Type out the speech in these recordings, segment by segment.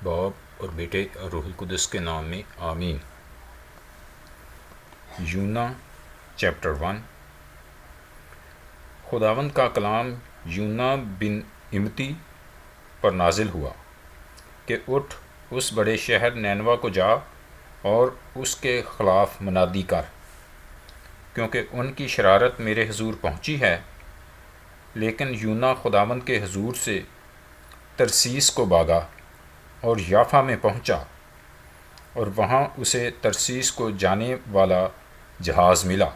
باپ اور بیٹے اور روح القدس کے نام میں آمین۔ یونا چیپٹر 1۔ خداوند کا کلام یونا بن امتی پر نازل ہوا کہ اٹھ اس بڑے شہر نینوا کو جا اور اس کے خلاف منادی کر، کیونکہ ان کی شرارت میرے حضور پہنچی ہے۔ لیکن یونا خداوند کے حضور سے ترسیس کو بھاگا اور یافا میں پہنچا، اور وہاں اسے ترسیس کو جانے والا جہاز ملا،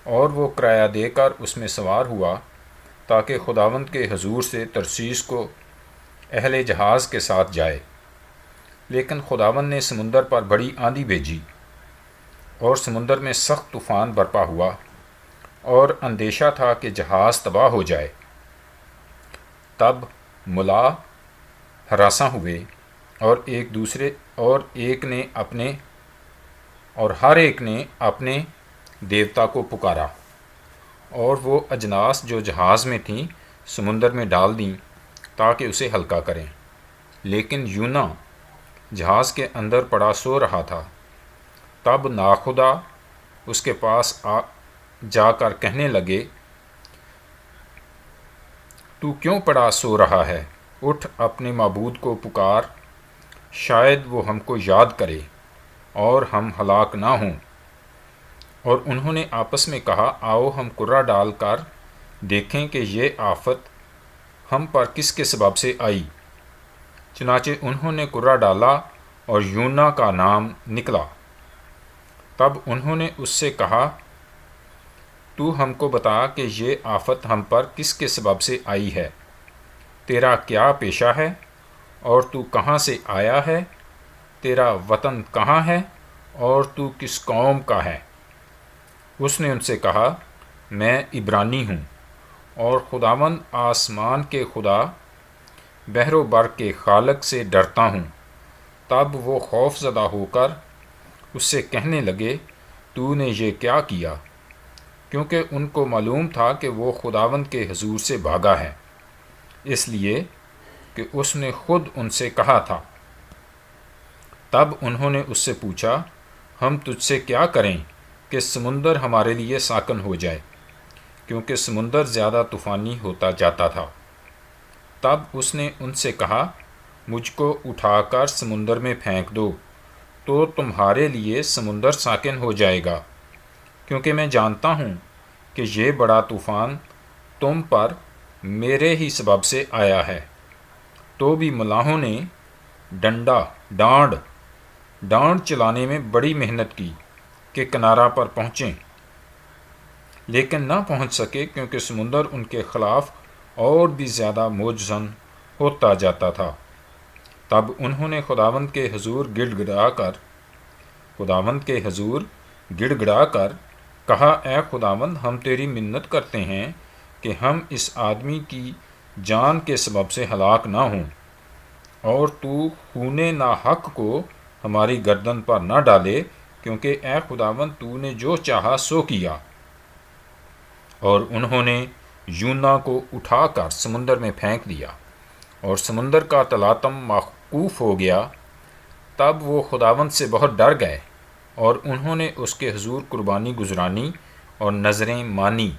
اور وہ کرایہ دے کر اس میں سوار ہوا تاکہ خداوند کے حضور سے ترسیس کو اہل جہاز کے ساتھ جائے۔ لیکن خداوند نے سمندر پر بڑی آندھی بھیجی، اور سمندر میں سخت طوفان برپا ہوا، اور اندیشہ تھا کہ جہاز تباہ ہو جائے۔ تب ملا ہراساں ہوئے، اور ہر ایک نے اپنے دیوتا کو پکارا، اور وہ اجناس جو جہاز میں تھیں سمندر میں ڈال دیں تاکہ اسے ہلکا کریں۔ لیکن یونا جہاز کے اندر پڑا سو رہا تھا۔ تب ناخدا اس کے پاس جا کر کہنے لگے، تو کیوں پڑا سو رہا ہے؟ اٹھ اپنے معبود کو پکار، شاید وہ ہم کو یاد کرے اور ہم ہلاک نہ ہوں۔ اور انہوں نے آپس میں کہا، آؤ ہم کرہ ڈال کر دیکھیں کہ یہ آفت ہم پر کس کے سبب سے آئی۔ چنانچہ انہوں نے کرہ ڈالا اور یونا کا نام نکلا۔ تب انہوں نے اس سے کہا، تو ہم کو بتا کہ یہ آفت ہم پر کس کے سبب سے آئی ہے۔ تیرا کیا پیشہ ہے اور تو کہاں سے آیا ہے؟ تیرا وطن کہاں ہے اور تو کس قوم کا ہے؟ اس نے ان سے کہا، میں عبرانی ہوں، اور خداوند آسمان کے خدا، بحر و بر کے خالق سے ڈرتا ہوں۔ تب وہ خوف زدہ ہو کر اس سے کہنے لگے، تو نے یہ کیا کیا؟ کیونکہ ان کو معلوم تھا کہ وہ خداوند کے حضور سے بھاگا ہے، اس لیے کہ اس نے خود ان سے کہا تھا۔ تب انہوں نے اس سے پوچھا، ہم تجھ سے کیا کریں کہ سمندر ہمارے لیے ساکن ہو جائے؟ کیونکہ سمندر زیادہ طوفانی ہوتا جاتا تھا۔ تب اس نے ان سے کہا، مجھ کو اٹھا کر سمندر میں پھینک دو، تو تمہارے لیے سمندر ساکن ہو جائے گا، کیونکہ میں جانتا ہوں کہ یہ بڑا طوفان تم پر میرے ہی سبب سے آیا ہے۔ تو بھی ملاحوں نے ڈانڈ چلانے میں بڑی محنت کی کہ کنارہ پر پہنچیں، لیکن نہ پہنچ سکے، کیونکہ سمندر ان کے خلاف اور بھی زیادہ موج زن ہوتا جاتا تھا۔ تب انہوں نے خداوند کے حضور گڑ گڑا کر کہا، اے خداوند، ہم تیری منت کرتے ہیں کہ ہم اس آدمی کی جان کے سبب سے ہلاک نہ ہوں، اور تو خون ناحق کو ہماری گردن پر نہ ڈالے، کیونکہ اے خداوند تو نے جو چاہا سو کیا۔ اور انہوں نے یونا کو اٹھا کر سمندر میں پھینک دیا، اور سمندر کا تلاطم موقوف ہو گیا۔ تب وہ خداوند سے بہت ڈر گئے، اور انہوں نے اس کے حضور قربانی گزرانی اور نذریں مانی۔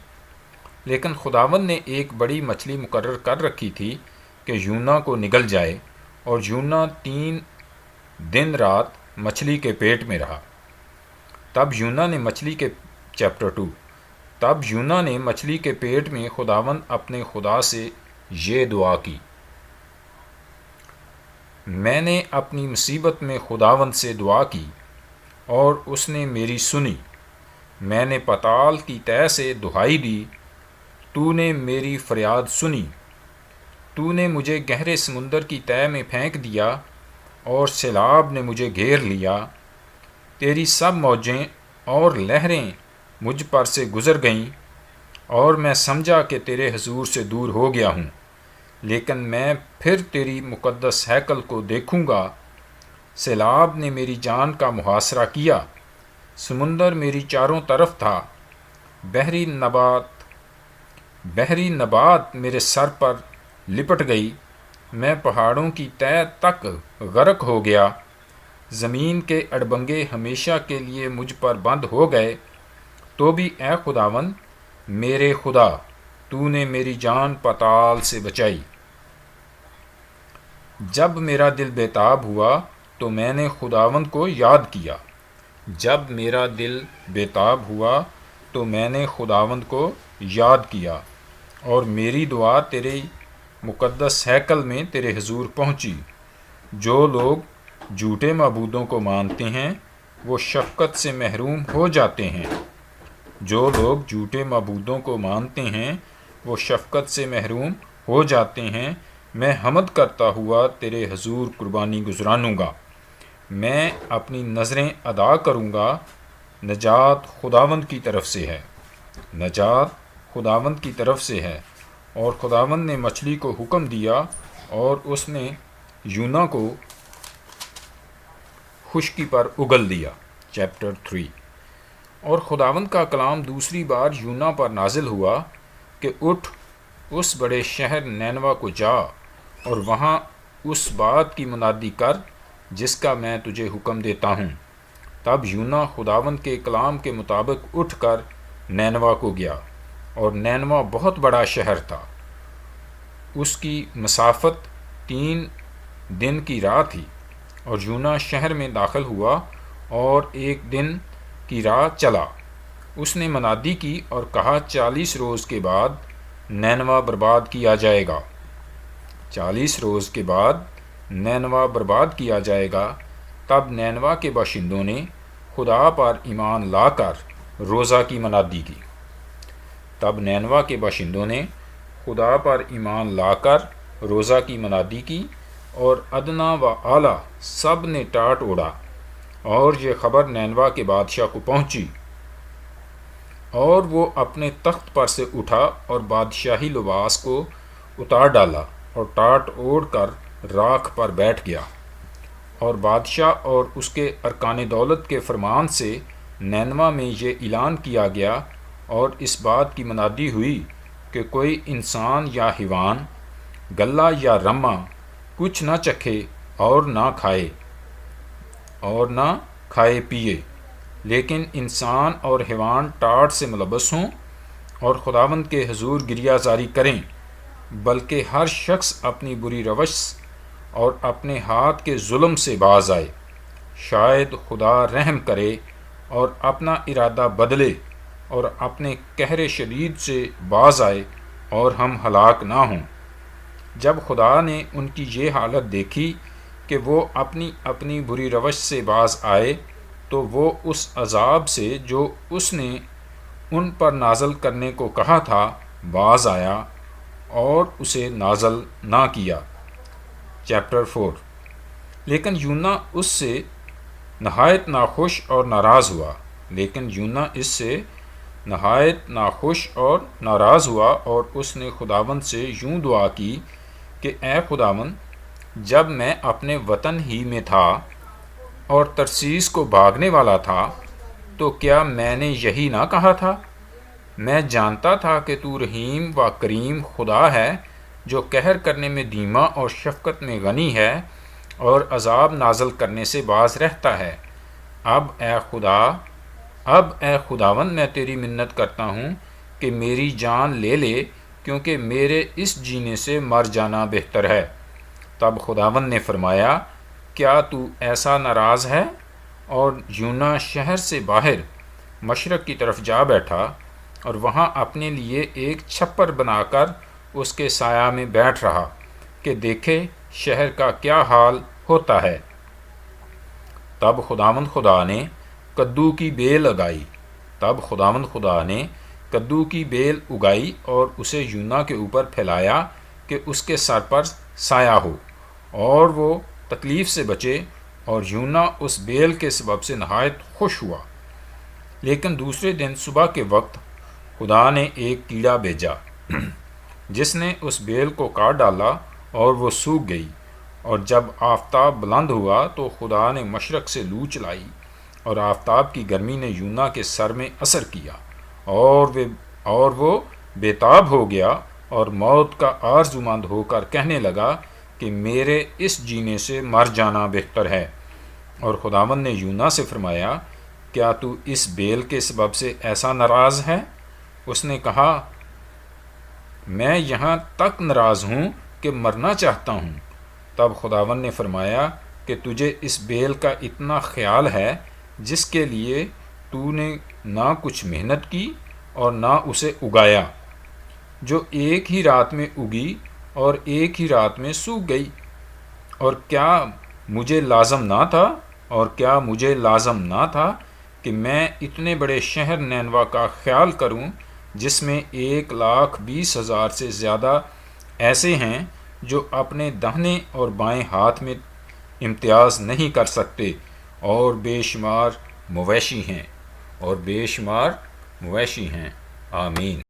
لیکن خداوند نے ایک بڑی مچھلی مقرر کر رکھی تھی کہ یونا کو نگل جائے، اور یونا 3 دن رات مچھلی کے پیٹ میں رہا۔ تب یونا نے مچھلی کے پیٹ میں خداوند اپنے خدا سے یہ دعا کی، میں نے اپنی مصیبت میں خداوند سے دعا کی، اور اس نے میری سنی۔ میں نے پتال کی تہہ سے دہائی دی، تو نے میری فریاد سنی۔ تو نے مجھے گہرے سمندر کی تہہ میں پھینک دیا، اور سیلاب نے مجھے گھیر لیا۔ تیری سب موجیں اور لہریں مجھ پر سے گزر گئیں، اور میں سمجھا کہ تیرے حضور سے دور ہو گیا ہوں۔ لیکن میں پھر تیری مقدس ہیکل کو دیکھوں گا۔ سیلاب نے میری جان کا محاصرہ کیا، سمندر میری چاروں طرف تھا، بحری نبات میرے سر پر لپٹ گئی، میں پہاڑوں کی تہ تک غرق ہو گیا، زمین کے اڑبنگے ہمیشہ کے لیے مجھ پر بند ہو گئے، تو بھی اے خداوند میرے خدا، تو نے میری جان پتال سے بچائی۔ جب میرا دل بےتاب ہوا تو میں نے خداوند کو یاد کیا، جب میرا دل بےتاب ہوا تو میں نے خداوند کو یاد کیا، اور میری دعا تیرے مقدس ہیکل میں تیرے حضور پہنچی۔ جو لوگ جھوٹے معبودوں کو مانتے ہیں وہ شفقت سے محروم ہو جاتے ہیں، جو لوگ جھوٹے معبودوں کو مانتے ہیں وہ شفقت سے محروم ہو جاتے ہیں۔ میں حمد کرتا ہوا تیرے حضور قربانی گزرانوں گا، میں اپنی نظریں ادا کروں گا۔ نجات خداوند کی طرف سے ہے، نجات خداوند کی طرف سے ہے۔ اور خداوند نے مچھلی کو حکم دیا اور اس نے یونا کو خشکی پر اگل دیا۔ چیپٹر 3۔ اور خداوند کا کلام دوسری بار یونا پر نازل ہوا کہ اٹھ اس بڑے شہر نینوا کو جا اور وہاں اس بات کی منادی کر جس کا میں تجھے حکم دیتا ہوں۔ تب یونا خداوند کے کلام کے مطابق اٹھ کر نینوا کو گیا، اور نینوا بہت بڑا شہر تھا، اس کی مسافت 3 دن کی راہ تھی۔ اور یونا شہر میں داخل ہوا اور 1 دن کی راہ چلا۔ اس نے منادی کی اور کہا 40 روز کے بعد نینوا برباد کیا جائے گا، 40 روز کے بعد نینوا برباد کیا جائے گا۔ تب نینوا کے باشندوں نے خدا پر ایمان لا کر روزہ کی منادی کی، تب نینوا کے باشندوں نے خدا پر ایمان لا کر روزہ کی منادی کی، اور ادنا و اعلیٰ سب نے ٹاٹ اوڑا۔ اور یہ خبر نینوا کے بادشاہ کو پہنچی، اور وہ اپنے تخت پر سے اٹھا اور بادشاہی لباس کو اتار ڈالا اور ٹاٹ اوڑھ کر راکھ پر بیٹھ گیا۔ اور بادشاہ اور اس کے ارکان دولت کے فرمان سے نینوا میں یہ اعلان کیا گیا اور اس بات کی منادی ہوئی کہ کوئی انسان یا حیوان، گلہ یا رمہ کچھ نہ چکھے اور نہ کھائے پیے، لیکن انسان اور حیوان ٹاٹ سے ملبس ہوں اور خداوند کے حضور گریہ زاری کریں، بلکہ ہر شخص اپنی بری روش اور اپنے ہاتھ کے ظلم سے باز آئے۔ شاید خدا رحم کرے اور اپنا ارادہ بدلے اور اپنے قہر شدید سے باز آئے اور ہم ہلاک نہ ہوں۔ جب خدا نے ان کی یہ حالت دیکھی کہ وہ اپنی اپنی بری روش سے باز آئے، تو وہ اس عذاب سے جو اس نے ان پر نازل کرنے کو کہا تھا باز آیا اور اسے نازل نہ کیا۔ چیپٹر 4۔ لیکن یونا اس سے نہایت ناخوش اور ناراض ہوا، اور اس نے خداوند سے یوں دعا کی کہ اے خداوند، جب میں اپنے وطن ہی میں تھا اور ترسیس کو بھاگنے والا تھا تو کیا میں نے یہی نہ کہا تھا؟ میں جانتا تھا کہ تو رحیم و کریم خدا ہے، جو قہر کرنے میں دھیما اور شفقت میں غنی ہے اور عذاب نازل کرنے سے باز رہتا ہے۔ اب اے خداوند، میں تیری منت کرتا ہوں کہ میری جان لے لے، کیونکہ میرے اس جینے سے مر جانا بہتر ہے۔ تب خداوند نے فرمایا، کیا تو ایسا ناراض ہے؟ اور یونا شہر سے باہر مشرق کی طرف جا بیٹھا اور وہاں اپنے لیے ایک چھپر بنا کر اس کے سایہ میں بیٹھ رہا کہ دیکھے شہر کا کیا حال ہوتا ہے۔ تب خداوند خدا نے کدو کی بیل اگائی اور اسے یونا کے اوپر پھیلایا کہ اس کے سر پر سایہ ہو، اور وہ تکلیف سے بچے، اور یونا اس بیل کے سبب سے نہایت خوش ہوا۔ لیکن دوسرے دن صبح کے وقت خدا نے ایک کیڑا بھیجا جس نے اس بیل کو کاٹ ڈالا اور وہ سوکھ گئی۔ اور جب آفتاب بلند ہوا تو خدا نے مشرق سے لو چلائی، اور آفتاب کی گرمی نے یونا کے سر میں اثر کیا، اور وہ بے تاب ہو گیا اور موت کا آرزومند ہو کر کہنے لگا کہ میرے اس جینے سے مر جانا بہتر ہے۔ اور خداوند نے یونا سے فرمایا، کیا تو اس بیل کے سبب سے ایسا ناراض ہے؟ اس نے کہا، میں یہاں تک ناراض ہوں کہ مرنا چاہتا ہوں۔ تب خداوند نے فرمایا کہ تجھے اس بیل کا اتنا خیال ہے جس کے لیے تو نے نہ کچھ محنت کی اور نہ اسے اگایا، جو ایک ہی رات میں اگی اور ایک ہی رات میں سوکھ گئی۔ اور کیا مجھے لازم نہ تھا کہ میں اتنے بڑے شہر نینوا کا خیال کروں، جس میں 1,20,000 سے زیادہ ایسے ہیں جو اپنے داہنے اور بائیں ہاتھ میں امتیاز نہیں کر سکتے، اور بے شمار مویشی ہیں۔ آمین۔